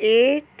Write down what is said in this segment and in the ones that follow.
8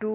2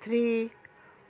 3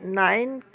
9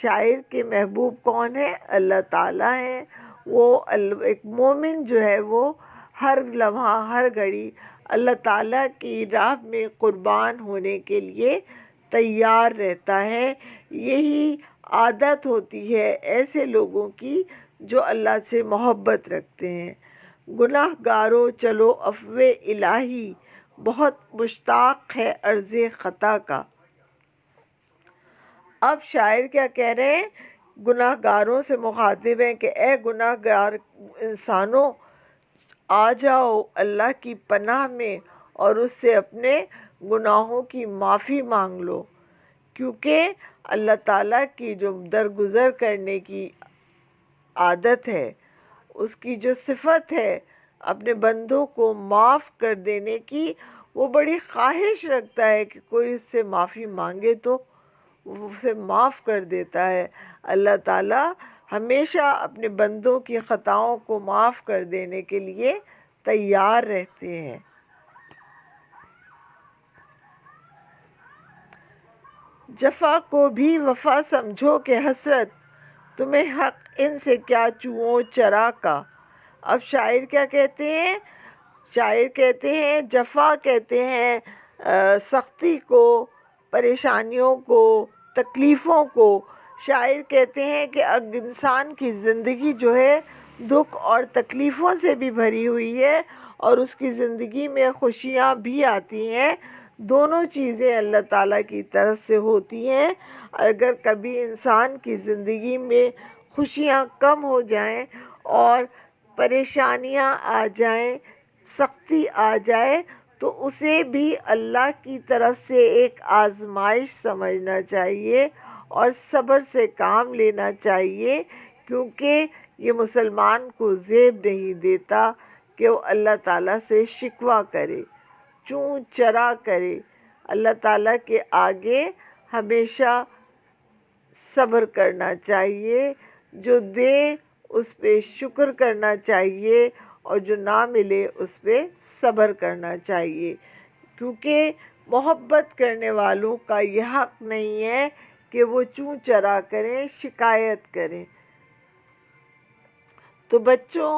شاعر کے محبوب کون ہے؟ اللہ تعالیٰ ہیں۔ وہ ایک مومن جو ہے وہ ہر لمحہ ہر گھڑی اللہ تعالیٰ کی راہ میں قربان ہونے کے لیے تیار رہتا ہے۔ یہی عادت ہوتی ہے ایسے لوگوں کی جو اللہ سے محبت رکھتے ہیں۔ گناہ گارو چلو عفو الہی، بہت مشتاق ہے عرض خطا کا۔ اب شاعر کیا کہہ رہے ہیں؟ گناہ گاروں سے مخاطب ہیں کہ اے گناہ گار انسانوں، آ جاؤ اللہ کی پناہ میں اور اس سے اپنے گناہوں کی معافی مانگ لو، کیونکہ اللہ تعالیٰ کی جو درگزر کرنے کی عادت ہے، اس کی جو صفت ہے اپنے بندوں کو معاف کر دینے کی، وہ بڑی خواہش رکھتا ہے کہ کوئی اس سے معافی مانگے تو وہ اسے معاف کر دیتا ہے۔ اللہ تعالیٰ ہمیشہ اپنے بندوں کی خطاؤں کو معاف کر دینے کے لیے تیار رہتے ہیں۔ جفا کو بھی وفا سمجھو کہ حسرت، تمہیں حق ان سے کیا چوں چرا کا۔ اب شاعر کیا کہتے ہیں؟ شاعر کہتے ہیں جفا کہتے ہیں سختی کو، پریشانیوں کو، تکلیفوں کو۔ شاعر کہتے ہیں کہ انسان کی زندگی جو ہے دکھ اور تکلیفوں سے بھی بھری ہوئی ہے، اور اس کی زندگی میں خوشیاں بھی آتی ہیں۔ دونوں چیزیں اللہ تعالیٰ کی طرف سے ہوتی ہیں۔ اگر کبھی انسان کی زندگی میں خوشیاں کم ہو جائیں اور پریشانیاں آ جائیں، سختی آ جائے، تو اسے بھی اللہ کی طرف سے ایک آزمائش سمجھنا چاہیے اور صبر سے کام لینا چاہیے، کیونکہ یہ مسلمان کو زیب نہیں دیتا کہ وہ اللہ تعالیٰ سے شکوہ کرے، چوں چرا کرے۔ اللہ تعالیٰ کے آگے ہمیشہ صبر کرنا چاہیے، جو دے اس پہ شکر کرنا چاہیے اور جو نہ ملے اس پہ صبر کرنا چاہیے، کیونکہ محبت کرنے والوں کا یہ حق نہیں ہے کہ وہ چوں چرا کریں، شکایت کریں۔ تو بچوں،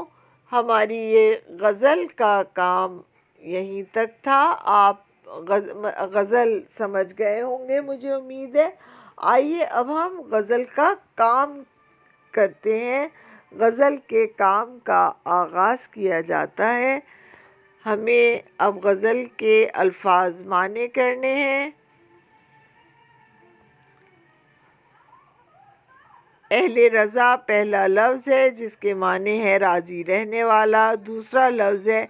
ہماری یہ غزل کا کام یہیں تک تھا۔ آپ غزل سمجھ گئے ہوں گے، مجھے امید ہے۔ آئیے اب ہم غزل کا کام کرتے ہیں۔ غزل کے کام کا آغاز کیا جاتا ہے۔ ہمیں اب غزل کے الفاظ معنی کرنے ہیں۔ اہل رضا پہلا لفظ ہے جس کے معنی ہے راضی رہنے والا۔ دوسرا لفظ ہے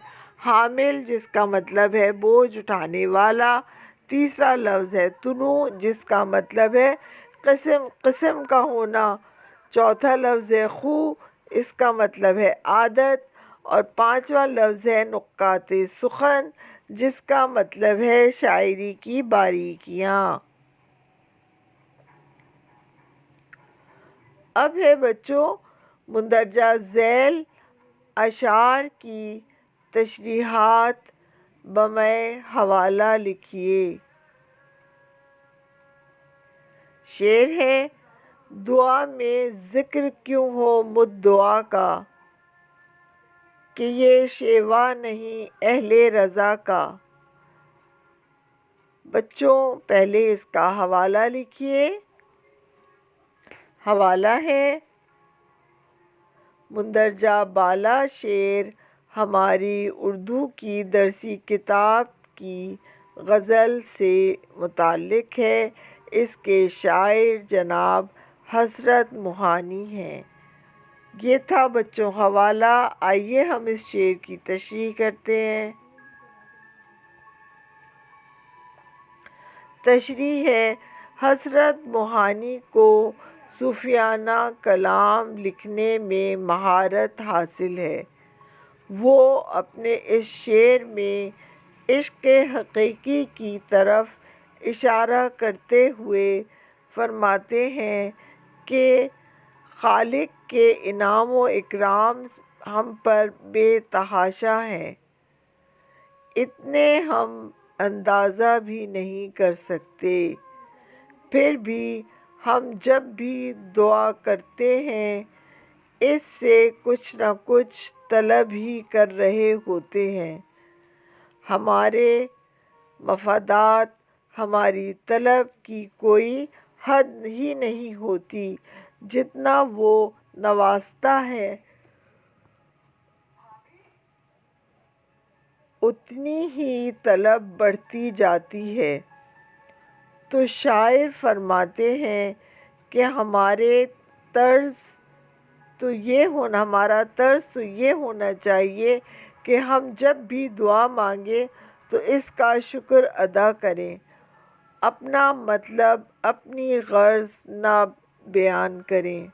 حامل جس کا مطلب ہے بوجھ اٹھانے والا۔ تیسرا لفظ ہے تنوع جس کا مطلب ہے قسم کا ہونا۔ چوتھا لفظ ہے خو، اس کا مطلب ہے عادت۔ اور پانچواں لفظ ہے نکات سخن جس کا مطلب ہے شاعری کی باریکیاں۔ اب ہے بچوں مندرجہ ذیل اشعار کی تشریحات بمع حوالہ لکھیے۔ شعر ہے: دعا میں ذکر کیوں ہو مدعا کا، کہ یہ شیوا نہیں اہل رضا کا۔ بچوں پہلے اس کا حوالہ لکھیے۔ حوالہ ہے: مندرجہ بالا شعر ہماری اردو کی درسی کتاب کی غزل سے متعلق ہے۔ اس کے شاعر جناب حضرت موہانی ہیں۔ یہ تھا بچوں حوالہ۔ آئیے ہم اس شعر کی تشریح کرتے ہیں۔ تشریح ہے: حضرت موہانی کو صوفیانہ کلام لکھنے میں مہارت حاصل ہے۔ وہ اپنے اس شعر میں عشق حقیقی کی طرف اشارہ کرتے ہوئے فرماتے ہیں کہ خالق کے انعام و اکرام ہم پر بے تحاشا ہیں، اتنے ہم اندازہ بھی نہیں کر سکتے، پھر بھی ہم جب بھی دعا کرتے ہیں اس سے کچھ نہ کچھ طلب ہی کر رہے ہوتے ہیں۔ ہمارے مفادات، ہماری طلب کی کوئی حد ہی نہیں ہوتی، جتنا وہ نوازتا ہے اتنی ہی طلب بڑھتی جاتی ہے۔ تو شاعر فرماتے ہیں کہ ہمارا طرز تو یہ ہونا چاہیے کہ ہم جب بھی دعا مانگیں تو اس کا شکر ادا کریں، اپنا مطلب، اپنی غرض نہ بیان کریں،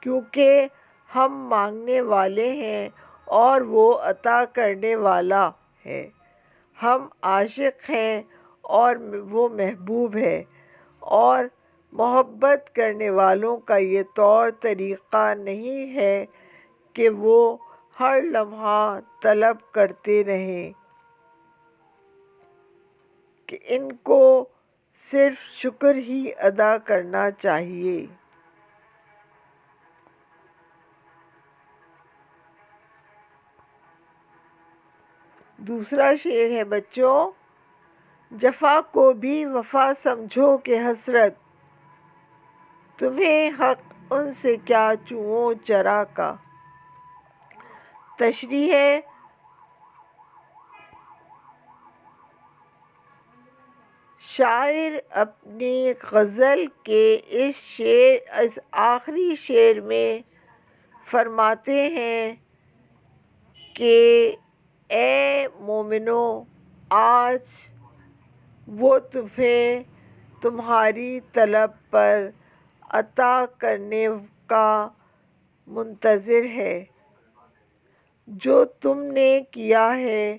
کیونکہ ہم مانگنے والے ہیں اور وہ عطا کرنے والا ہے۔ ہم عاشق ہیں اور وہ محبوب ہے، اور محبت کرنے والوں کا یہ طور طریقہ نہیں ہے کہ وہ ہر لمحہ طلب کرتے رہیں کہ ان کو صرف شکر ہی ادا کرنا چاہیے۔ دوسرا شعر ہے بچوں، جفا کو بھی وفا سمجھو کہ حسرت، تمہیں حق ان سے کیا چوں چرا کا۔ تشریح ہے، شاعر اپنی غزل کے اس آخری شعر میں فرماتے ہیں کہ اے مومنو، آج وہ تمہیں تمہاری طلب پر عطا کرنے کا منتظر ہے، جو تم نے کیا ہے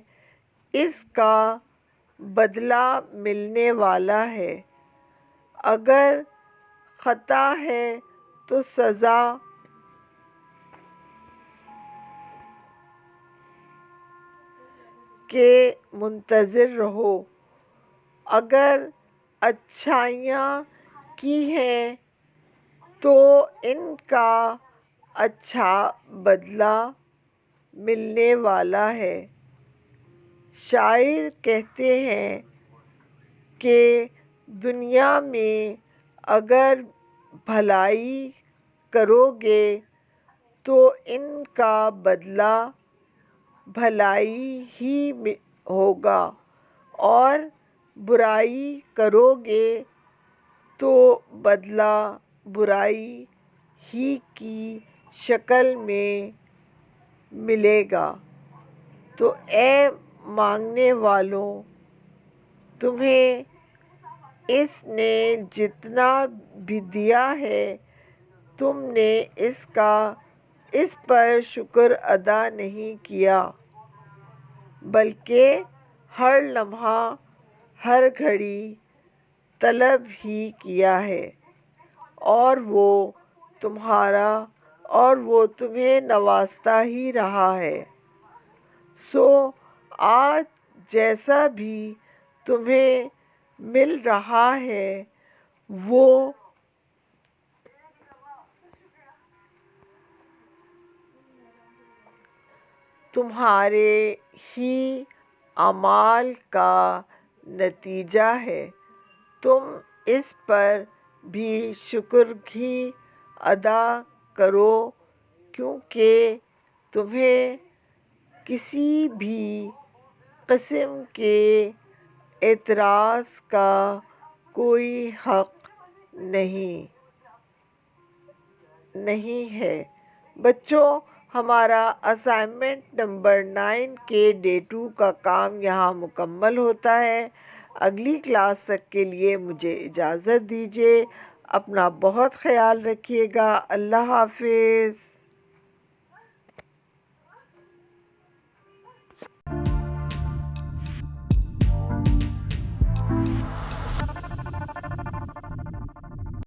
اس کا بدلہ ملنے والا ہے، اگر خطا ہے تو سزا کے منتظر رہو، اگر اچھائیاں کی ہیں تو ان کا اچھا بدلہ ملنے والا ہے۔ شاعر کہتے ہیں کہ دنیا میں اگر بھلائی کرو گے تو ان کا بدلہ بھلائی ہی ہوگا، اور برائی کرو گے تو بدلہ برائی ہی کی شکل میں ملے گا۔ تو اے مانگنے والوں، تمہیں اس نے جتنا بھی دیا ہے تم نے اس پر شکر ادا نہیں کیا، بلکہ ہر لمحہ، ہر گھڑی طلب ہی کیا ہے، اور وہ تمہیں نوازتا ہی رہا ہے۔ سو آج جیسا بھی تمہیں مل رہا ہے وہ تمہارے ہی اعمال کا نتیجہ ہے، تم اس پر بھی شکر ہی ادا کرو، کیونکہ تمہیں کسی بھی قسم کے اعتراض کا کوئی حق نہیں ہے۔ بچوں، ہمارا اسائنمنٹ نمبر 9 کے ڈے 2 کا کام یہاں مکمل ہوتا ہے۔ اگلی کلاس تک کے لیے مجھے اجازت دیجیے۔ اپنا بہت خیال رکھیے گا۔ اللہ حافظ۔